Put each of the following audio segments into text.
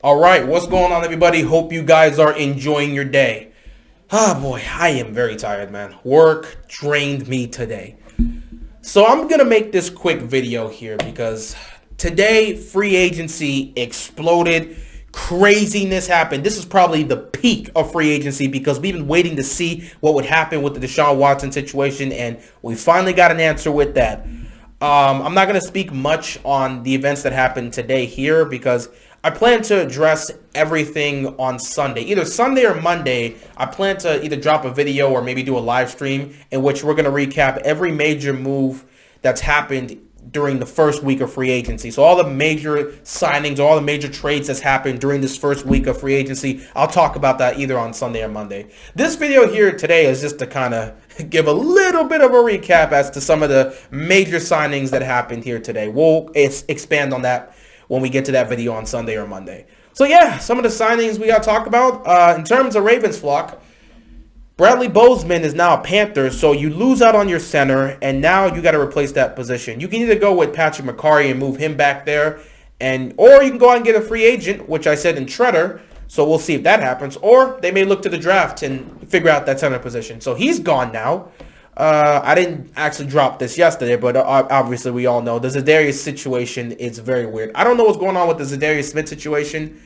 All right, what's going on, everybody? Hope you guys are enjoying your day. Ah, boy, I am very tired, man. Work drained me today. So I'm going to make this quick video here because today free agency exploded. Craziness happened. This is probably the peak of free agency because we've been waiting to see what would happen with the Deshaun Watson situation, and we finally got an answer with that. I'm not going to speak much on the events that happened today here because I plan to address everything on Sunday. Either Sunday or Monday, I plan to either drop a video or maybe do a live stream in which we're going to recap every major move that's happened during the first week of free agency. So all the major signings, all the major trades that's happened during this first week of free agency, I'll talk about that either on Sunday or Monday. This video here today is just to kind of give a little bit of a recap as to some of the major signings that happened here today. We'll expand on that when we get to that video on Sunday or Monday. So yeah, some of the signings we got to talk about. In terms of Ravens flock, Bradley Bozeman is now a Panther, so you lose out on your center, and now you got to replace that position. You can either go with Patrick McCarry and move him back there, or you can go out and get a free agent, which I said in Treader, so we'll see if that happens. Or they may look to the draft and figure out that center position. So he's gone now. I didn't actually drop this yesterday, but obviously we all know the Za'Darius situation is very weird. I don't know what's going on with the Za'Darius Smith situation.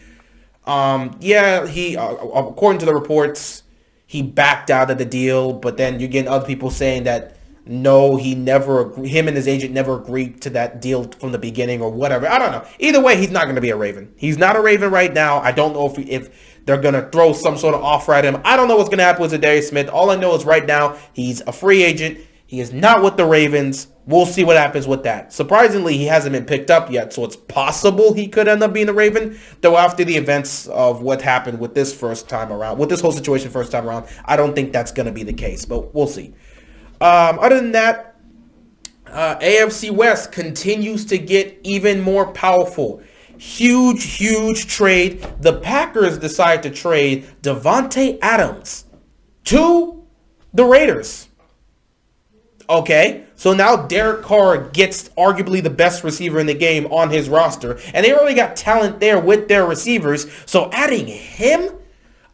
Yeah, he, according to the reports, he backed out of the deal, but then you're getting other people saying that no, him and his agent never agreed to that deal from the beginning or whatever. I don't know. Either way, he's not going to be a Raven. He's not a Raven right now. I don't know if they're going to throw some sort of offer at him. I don't know what's going to happen with Za'Darius Smith. All I know is right now he's a free agent. He is not with the Ravens. We'll see what happens with that. Surprisingly, he hasn't been picked up yet, so it's possible he could end up being a Raven. Though after the events of what happened with this first time around, with this whole situation first time around, I don't think that's going to be the case, but we'll see. Other than that, AFC West continues to get even more powerful. Huge trade. The Packers decide to trade Davante Adams to the Raiders. Okay, so now Derek Carr gets arguably the best receiver in the game on his roster, and they already got talent there with their receivers, so adding him,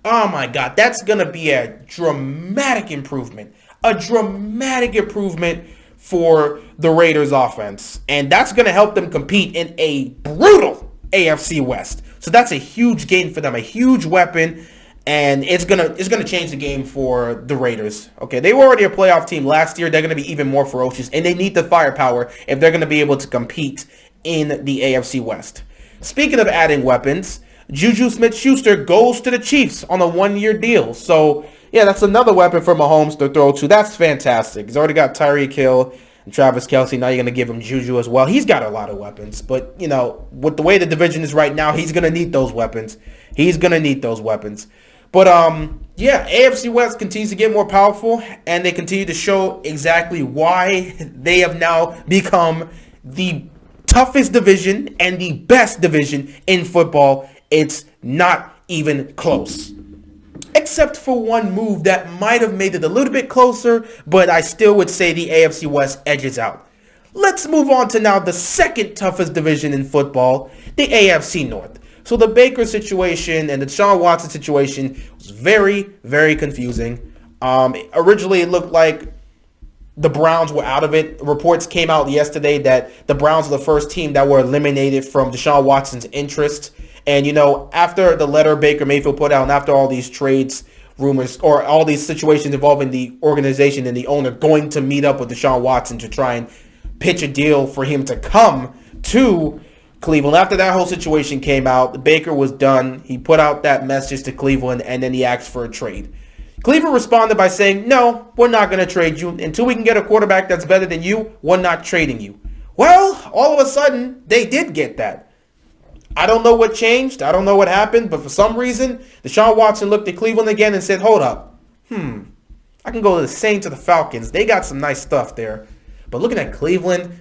oh my God, that's going to be a dramatic improvement. A dramatic improvement for the Raiders offense, and that's going to help them compete in a brutal AFC West. So that's a huge gain for them, a huge weapon, and it's gonna change the game for the Raiders. Okay, they were already a playoff team last year. They're going to be even more ferocious, and they need the firepower if they're going to be able to compete in the AFC West. Speaking of adding weapons, Juju Smith-Schuster goes to the Chiefs on a one-year deal. So yeah, that's another weapon for Mahomes to throw to. That's fantastic. He's already got Tyreek Hill and Travis Kelce. Now you're going to give him Juju as well. He's got a lot of weapons. But, you know, with the way the division is right now, he's going to need those weapons. But, yeah, AFC West continues to get more powerful, and they continue to show exactly why they have now become the toughest division and the best division in football. It's not even close. Except for one move that might have made it a little bit closer, but I still would say the AFC West edges out. Let's move on to now the second toughest division in football, the AFC North. So the Baker situation and the Deshaun Watson situation was very confusing. Originally, it looked like the Browns were out of it. Reports came out yesterday that the Browns were the first team that were eliminated from Deshaun Watson's interest. And, you know, after the letter Baker Mayfield put out and after all these trades, rumors, or all these situations involving the organization and the owner going to meet up with Deshaun Watson to try and pitch a deal for him to come to Cleveland. After that whole situation came out, Baker was done. He put out that message to Cleveland, and then he asked for a trade. Cleveland responded by saying, no, we're not going to trade you. Until we can get a quarterback that's better than you, we're not trading you. Well, all of a sudden, they did get that. I don't know what changed. I don't know what happened. But for some reason, Deshaun Watson looked at Cleveland again and said, hold up. I can go to the Saints or the Falcons. They got some nice stuff there. But looking at Cleveland,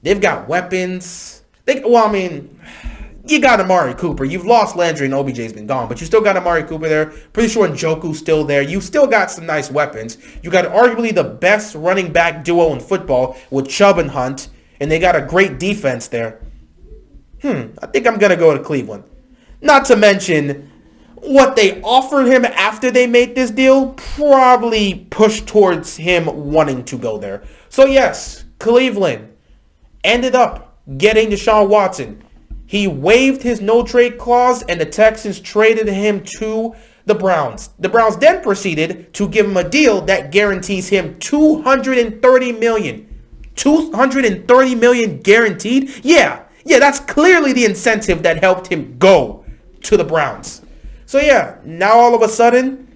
they've got weapons. You got Amari Cooper. You've lost Landry and OBJ's been gone. But you still got Amari Cooper there. Pretty sure Njoku's still there. You still got some nice weapons. You got arguably the best running back duo in football with Chubb and Hunt. And they got a great defense there. I think I'm going to go to Cleveland. Not to mention what they offered him after they made this deal probably pushed towards him wanting to go there. So yes, Cleveland ended up getting Deshaun Watson. He waived his no-trade clause, and the Texans traded him to the Browns. The Browns then proceeded to give him a deal that guarantees him $230 million. $230 million guaranteed? Yeah, that's clearly the incentive that helped him go to the Browns. So yeah, now all of a sudden,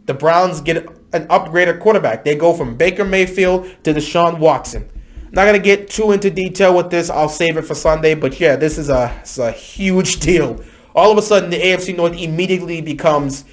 the Browns get an upgraded quarterback. They go from Baker Mayfield to Deshaun Watson. Not going to get too into detail with this. I'll save it for Sunday. But yeah, this is a huge deal. All of a sudden, the AFC North immediately becomes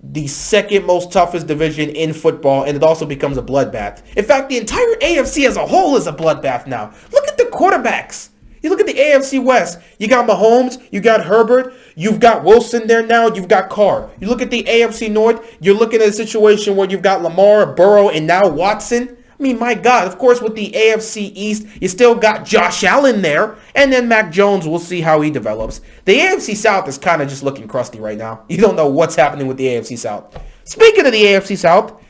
the second most toughest division in football, and it also becomes a bloodbath. In fact, the entire AFC as a whole is a bloodbath now. Look at the quarterbacks. You look at the AFC West. You got Mahomes. You got Herbert. You've got Wilson there now. You've got Carr. You look at the AFC North. You're looking at a situation where you've got Lamar, Burrow, and now Watson. I mean, my God, of course, with the AFC East, you still got Josh Allen there. And then Mac Jones, we'll see how he develops. The AFC South is kind of just looking crusty right now. You don't know what's happening with the AFC South. Speaking of the AFC South,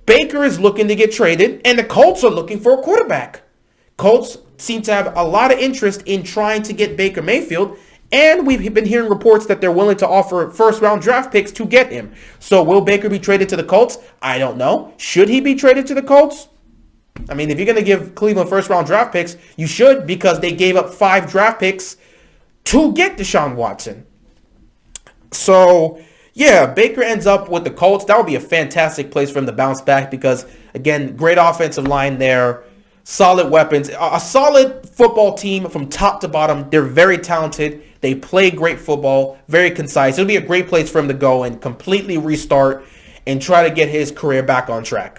Baker is looking to get traded, and the Colts are looking for a quarterback. Colts seem to have a lot of interest in trying to get Baker Mayfield, and we've been hearing reports that they're willing to offer first-round draft picks to get him. So will Baker be traded to the Colts? I don't know. Should he be traded to the Colts? I mean, if you're going to give Cleveland first-round draft picks, you should, because they gave up 5 draft picks to get Deshaun Watson. So, yeah, Baker ends up with the Colts. That would be a fantastic place for him to bounce back because, again, great offensive line there, solid weapons, a solid football team from top to bottom. They're very talented. They play great football, very concise. It'll be a great place for him to go and completely restart and try to get his career back on track.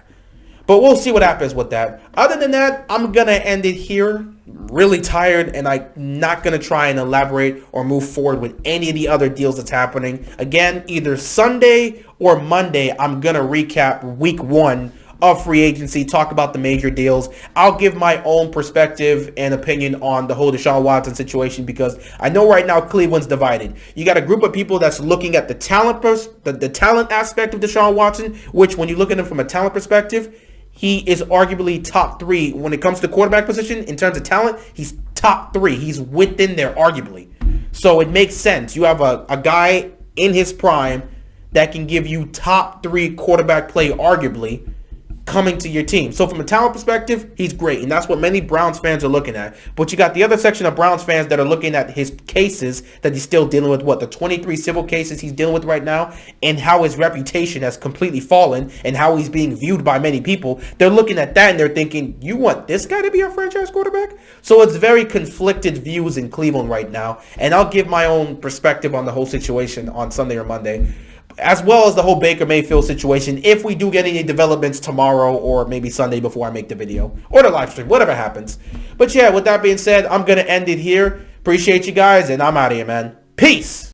But we'll see what happens with that. Other than that, I'm going to end it here. Really tired, and I'm not going to try and elaborate or move forward with any of the other deals that's happening. Again, either Sunday or Monday, I'm going to recap week 1 of free agency, talk about the major deals. I'll give my own perspective and opinion on the whole Deshaun Watson situation because I know right now Cleveland's divided. You got a group of people that's looking at the talent the talent aspect of Deshaun Watson, which when you look at him from a talent perspective, he is arguably top 3 when it comes to quarterback position. In terms of talent, he's top 3. He's within there, arguably. So it makes sense. You have a guy in his prime that can give you top 3 quarterback play, arguably, coming to your team. So from a talent perspective, he's great. And that's what many Browns fans are looking at. But you got the other section of Browns fans that are looking at his cases that he's still dealing with, the 23 civil cases he's dealing with right now, and how his reputation has completely fallen and how he's being viewed by many people. They're looking at that and they're thinking, you want this guy to be our franchise quarterback? So it's very conflicted views in Cleveland right now. And I'll give my own perspective on the whole situation on Sunday or Monday, as well as the whole Baker Mayfield situation, if we do get any developments tomorrow or maybe Sunday before I make the video or the live stream, whatever happens. But yeah, with that being said, I'm going to end it here. Appreciate you guys, and I'm out of here, man. Peace.